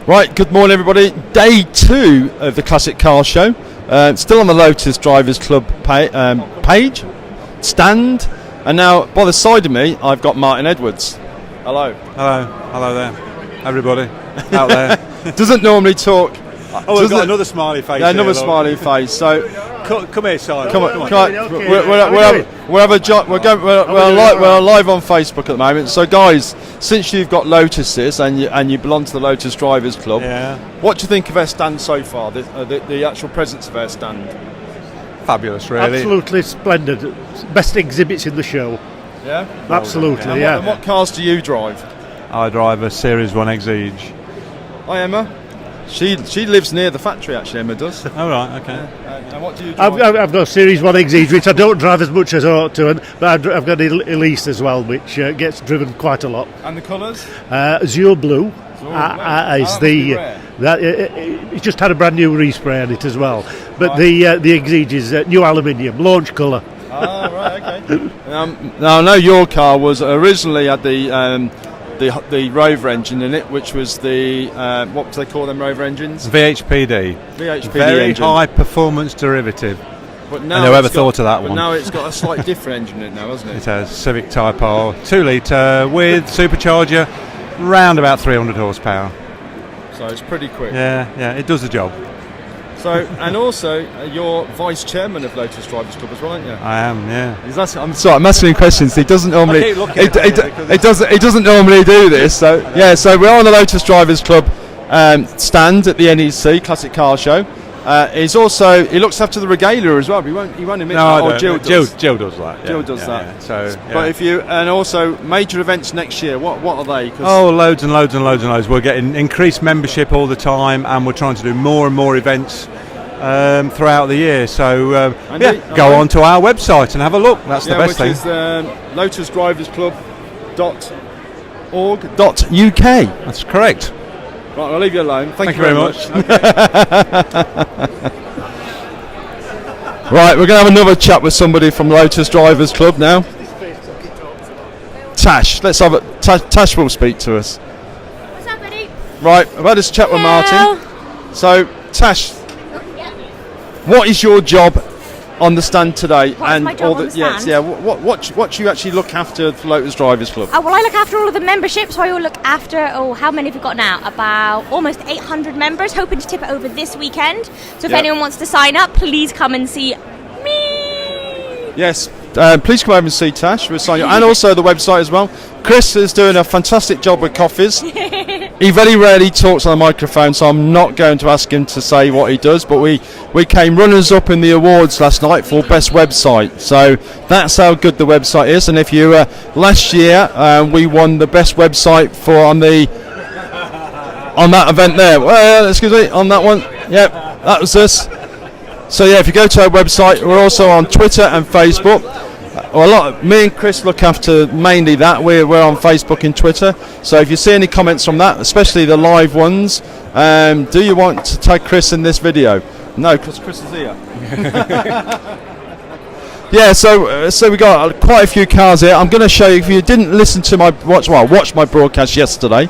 Right, good morning everybody. Day 2 of the Classic Car Show. Still on the Lotus Drivers Club page, stand, and now by the side of me I've got Martin Edwards. Hello. Hello there, everybody out there. Doesn't normally talk. Oh, we've got another smiley face. Yeah, another smiley face. So come here, Simon. Come on. We're live on Facebook at the moment. So guys, since you've got Lotuses and you belong to the Lotus Drivers Club, what do you think of their stand so far? The actual presence of their stand? Fabulous, really. Absolutely splendid. Best exhibits in the show. Yeah, absolutely. And what cars do you drive? I drive a Series 1 Exige. Hi Emma. She lives near the factory actually, Emma does. Oh right, okay. And what do you drive? I've got a Series 1 Exige, which I don't drive as much as I ought to, but I've got an Elise as well, which gets driven quite a lot. And the colours? Azure Blue. Is it just had a brand new respray on it as well. But the Exige is new aluminium, launch colour. Oh, right, okay. Now I know your car was originally had the Rover engine in it, which was the what do they call them Rover engines? VHPD. Very engine. high performance derivative. But now whoever thought of that one? But now it's got a slightly different engine in it now, hasn't it? It has Civic Type R, 2 litre with supercharger, round about 300 horsepower. So it's pretty quick. Yeah, it does the job. So, and also, you're vice chairman of Lotus Drivers Club as well, aren't you? I am, yeah. I'm sorry, I'm asking questions. He doesn't normally. He doesn't normally do this. So yeah, so we're on the Lotus Drivers Club stand at the NEC Classic Car Show. He looks after the regalia as well. But he won't admit that. No, Jill does. Jill does that. Jill does that. Yeah. So, but and also major events next year. What are they? Loads and loads. We're getting increased membership all the time, and we're trying to do more and more events throughout the year. So go on to our website and have a look. That's the best thing. Which is lotusdriversclub.org.uk. That's correct. Right, I'll leave you alone. Thank you very much. Right, we're going to have another chat with somebody from Lotus Drivers Club now. Tash, let's have it. Tash will speak to us. What's up, buddy? Right, I've had this chat with Martin. So, Tash, what is your job on the stand today? What's my job on the stand? Yeah. What do you actually look after for Lotus Drivers Club? Well, I look after all of the memberships. So I will look after. How many have we got now? About almost 800 members. Hoping to tip it over this weekend. So if anyone wants to sign up, please come and see me. Yes. Please come over and see Tash. We'll sign you, and also the website as well. Chris is doing a fantastic job with coffees. He very rarely talks on the microphone, so I'm not going to ask him to say what he does. But we came runners up in the awards last night for best website. So that's how good the website is. And if you last year we won the best website on that event there. Well, excuse me, on that one. Yep, that was us. So yeah, if you go to our website, we're also on Twitter and Facebook. Me and Chris look after mainly that. We're on Facebook and Twitter. So if you see any comments from that, especially the live ones, do you want to tag Chris in this video? No, because Chris is here. Yeah, so we got quite a few cars here. I'm going to show you. If you didn't listen to watch my broadcast yesterday,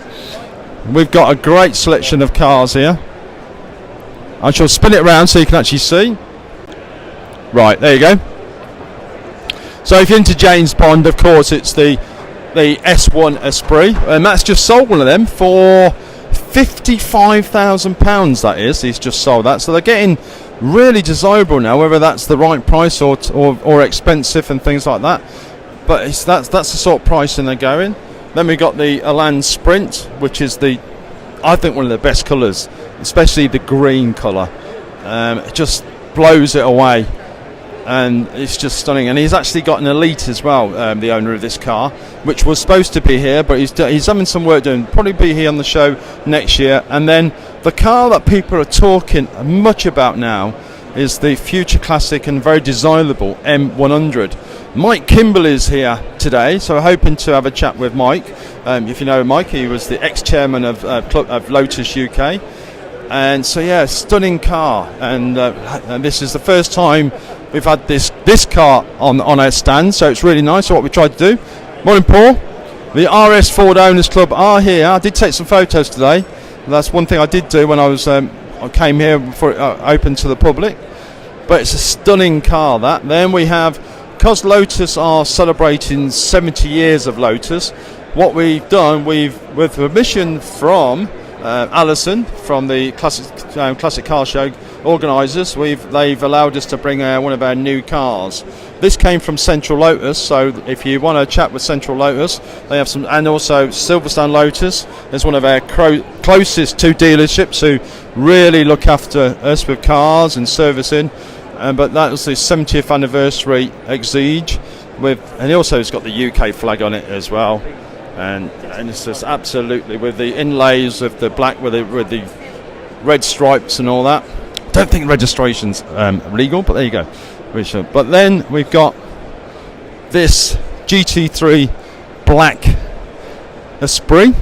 we've got a great selection of cars here. I shall spin it around so you can actually see. Right, there you go. So if you're into James Bond, of course, it's the S1 Esprit, and that's just sold one of them for £55,000. That is, he's just sold that. So they're getting really desirable now, whether that's the right price or expensive and things like that. But that's the sort of pricing they're going. Then we got the Elan Sprint, which is I think one of the best colours, especially the green colour. It just blows it away. And it's just stunning. And he's actually got an Elite as well, the owner of this car, which was supposed to be here, but he's having some work doing. Probably be here on the show next year. And then the car that people are talking much about now is the future classic and very desirable M100. Mike Kimball is here today, so we're hoping to have a chat with Mike. If you know Mike, he was the ex-chairman of Lotus UK. And so yeah, stunning car, and this is the first time we've had this car on our stand, so it's really nice. So what we tried to do. Morning, Paul. The RS Ford Owners Club are here. I did take some photos today. That's one thing I did do when I came here before it opened to the public. But it's a stunning car, that. Then we have, because Lotus are celebrating 70 years of Lotus, what we've done, with permission from Alison, from the Classic Car Show organisers, they've allowed us to bring one of our new cars. This came from Central Lotus, so if you want to chat with Central Lotus, they have some, and also Silverstone Lotus is one of our closest two dealerships who really look after us with cars and servicing. But that was the 70th anniversary Exige, and also it's got the UK flag on it as well, and it's just absolutely with the inlays of the black with the red stripes and all that. Don't think registration's legal, but there you go. But then we've got this GT3 Black Esprit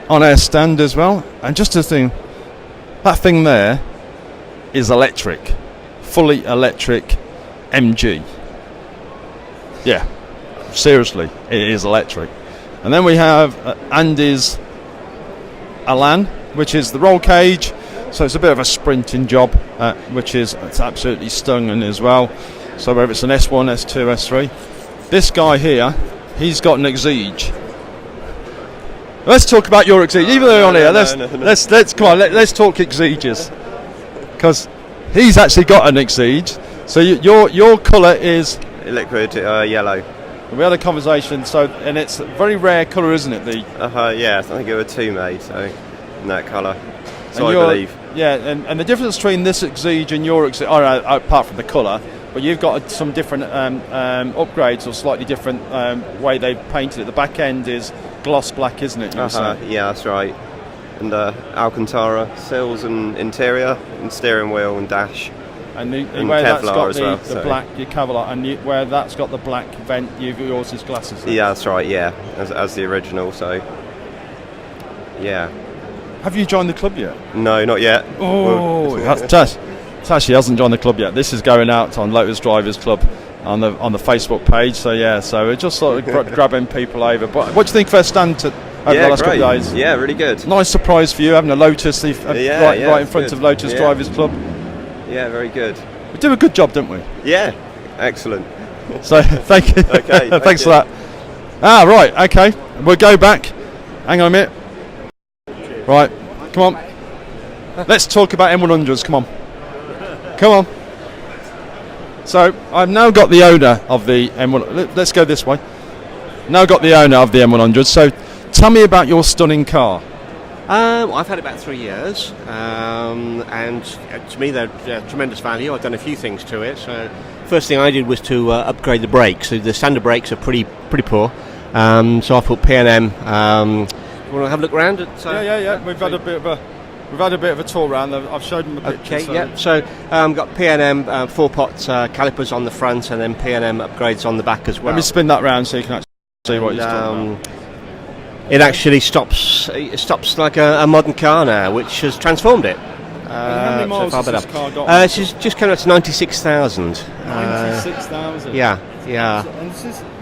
on our stand as well, and just a thing, that thing there is electric, fully electric MG. Yeah, seriously, it is electric. And then we have Andy's Elan, which is the roll cage. So it's a bit of a sprinting job, it's absolutely stunning as well. So whether it's an S1, S2, S3, this guy here, he's got an Exige. Let's talk about your Exige. Even though you're on here, let's come on. Let's talk Exiges, because he's actually got an Exige. So your colour is liquid yellow. We had a conversation. And it's a very rare colour, isn't it? Yeah, I think there were two made, so in that colour. So I believe. Yeah, and the difference between this Exige and your Exige, apart from the colour, but you've got some different upgrades or slightly different way they've painted it. The back end is gloss black, isn't it? Yeah, that's right. And Alcantara sills and interior and steering wheel and dash. And where Kevlar that's got as the well, black, your Kevlar, and where that's got the black vent, yours is glasses. Yeah, that's right. Yeah, as the original. So, yeah. Have you joined the club yet? No, not yet. Oh, Tash hasn't joined the club yet. This is going out on Lotus Drivers Club on the Facebook page. So we're just sort of grabbing people over. But what do you think first stand over the last couple of days? Yeah, really good. Nice surprise for you having a Lotus right in front good. of Lotus Drivers Club. Yeah, very good. We do a good job, don't we? Yeah, excellent. So thank you. Okay, thanks for that. Right, okay. We'll go back. Hang on a minute. Right, come on. Let's talk about M100s. Come on. So I've now got the owner of the M1. Let's go this way. Now got the owner of the M100. So tell me about your stunning car. I've had it about 3 years, and to me they're tremendous value. I've done a few things to it. So first thing I did was to upgrade the brakes. So the standard brakes are pretty poor. So I put P&M. You want to have a look around? Yeah. We've had a bit of a tour around. I've showed them the pictures. Okay, yeah. So got P&M 4-pot calipers on the front, and then P&M upgrades on the back as well. Let me spin that round so you can actually see what you're talking about. It actually stops like a modern car now, which has transformed it. How many miles has this car got? She's just come out to 96,000. 96,000? Yeah.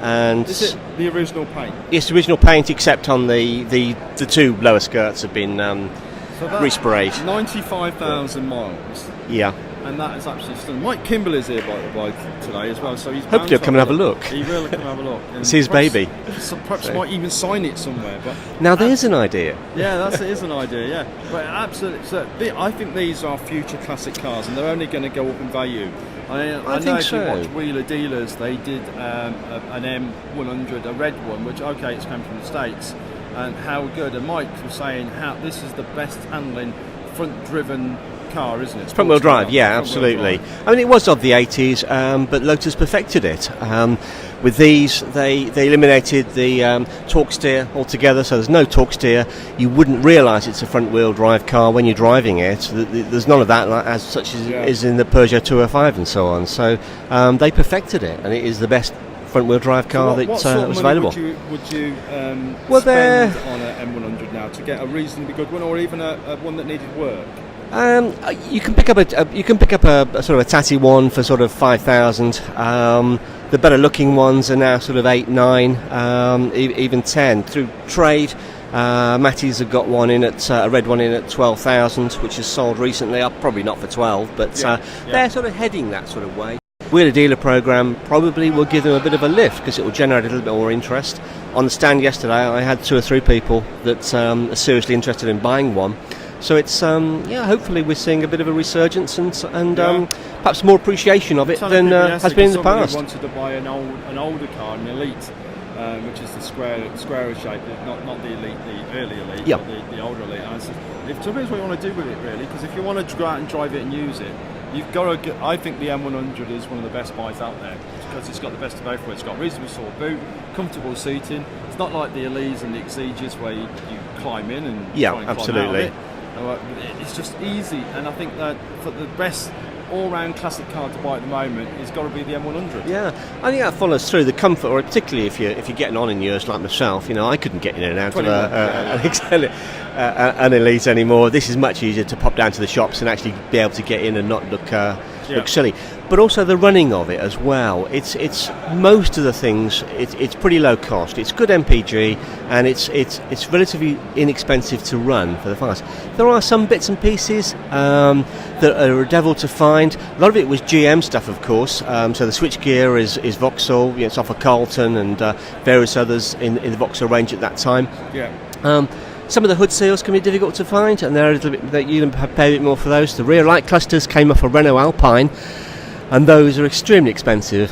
And is it the original paint? It's the original paint, except on the two lower skirts have been resprayed. 95,000 miles. Yeah. And that is absolutely stunning. Mike Kimball is here by today as well, so he's hopefully he'll come and have a look. He will come have a look. It's his baby. Perhaps might even sign it somewhere. But now there's an idea. Yeah, it is an idea. Yeah, but absolutely. So I think these are future classic cars, and they're only going to go up in value. I know think if so. you watch Wheeler Dealers, they did an M100, a red one, which it's come from the States, and how good. And Mike was saying how this is the best handling front-driven car, isn't it? It's front-wheel drive, yeah, absolutely. I mean, it was of the 80s, but Lotus perfected it. With these, they eliminated the torque steer altogether, so there's no torque steer. You wouldn't realise it's a front-wheel drive car when you're driving it. There's none of that, as such as is in the Peugeot 205 and so on. So they perfected it, and it is the best front-wheel drive car that was available. Would you spend on an M100 now to get a reasonably good one, or even a one that needed work? You can pick up a sort of a tatty one for sort of 5,000. The better looking ones are now sort of 8, 9, even 10 through trade. Matty's have got one in at a red one in at 12,000, which is sold recently. Probably not for 12, but they're sort of heading that sort of way. Wheeler Dealer program probably will give them a bit of a lift because it will generate a little bit more interest. On the stand yesterday, I had 2 or 3 people that are seriously interested in buying one. So it's hopefully we're seeing a bit of a resurgence and perhaps more appreciation of it than has been in the past. Wanted to buy an older car, an Elite, which is the square shape, not the Elite, the early Elite, but the older Elite. And I said, it depends what you want to do with it really, because if you want to go out and drive it and use it, you've got to. I think the M100 is one of the best buys out there because it's got the best of both worlds. It's got reasonable sort of boot, comfortable seating. It's not like the Elites and the Exiges where you climb in and try and absolutely. climb out of it. It's just easy, and I think that for the best all-round classic car to buy at the moment, it's got to be the M100. Yeah, I think that follows through the comfort, or particularly if you're getting on in years like myself. I couldn't get in and out of an Elite anymore. This is much easier to pop down to the shops and actually be able to get in and not look silly. But also the running of it as well. It's most of the things. It's pretty low cost. It's good MPG, and it's relatively inexpensive to run for the fast. There are some bits and pieces that are a devil to find. A lot of it was GM stuff, of course. So the switchgear is Vauxhall. It's off of Carlton and various others in the Vauxhall range at that time. Yeah. Some of the hood seals can be difficult to find, and they're a little bit. You pay a bit more for those. The rear light clusters came off a Renault Alpine, and those are extremely expensive.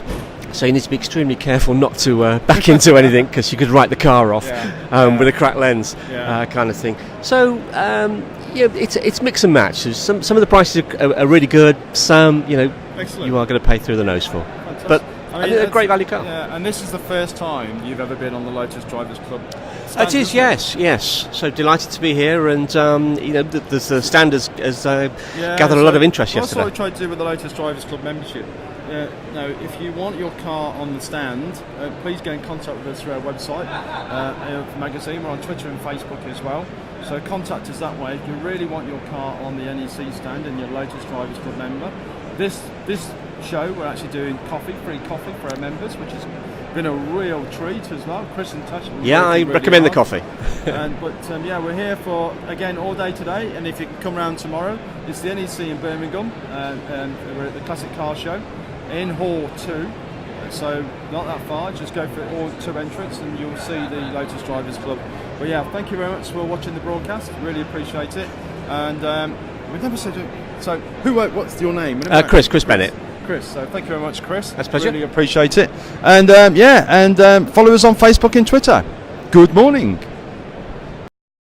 So you need to be extremely careful not to back into anything because you could write the car off with a cracked lens, kind of thing. So it's mix and match. Some of the prices are really good. Some Excellent. You are going to pay through the nose for. Fantastic. But I think they're a great value car. Yeah, and this is the first time you've ever been on the Lotus Drivers Club It is, yes. So delighted to be here, and the stand has gathered a lot of interest yesterday. That's what I tried to do with the Lotus Drivers Club membership. Now, if you want your car on the stand, please get in contact with us through our website, magazine. We're on Twitter and Facebook as well. So contact us that way. If you really want your car on the NEC stand and you're a Lotus Drivers Club member, this show we're actually doing free coffee for our members, which has been a real treat as well. Chris and Tash. I recommend the coffee. We're here for again all day today, and if you can come round tomorrow, it's the NEC in Birmingham, and we're at the Classic Car Show in Hall 2. So not that far, just go for all 2 entrants and you'll see the Lotus Drivers Club. But yeah, thank you very much for watching the broadcast, really appreciate it. And we've never said it. So what's your name? Chris Bennett. Chris, so thank you very much, Chris. That's a pleasure. Really appreciate it. And follow us on Facebook and Twitter. Good morning.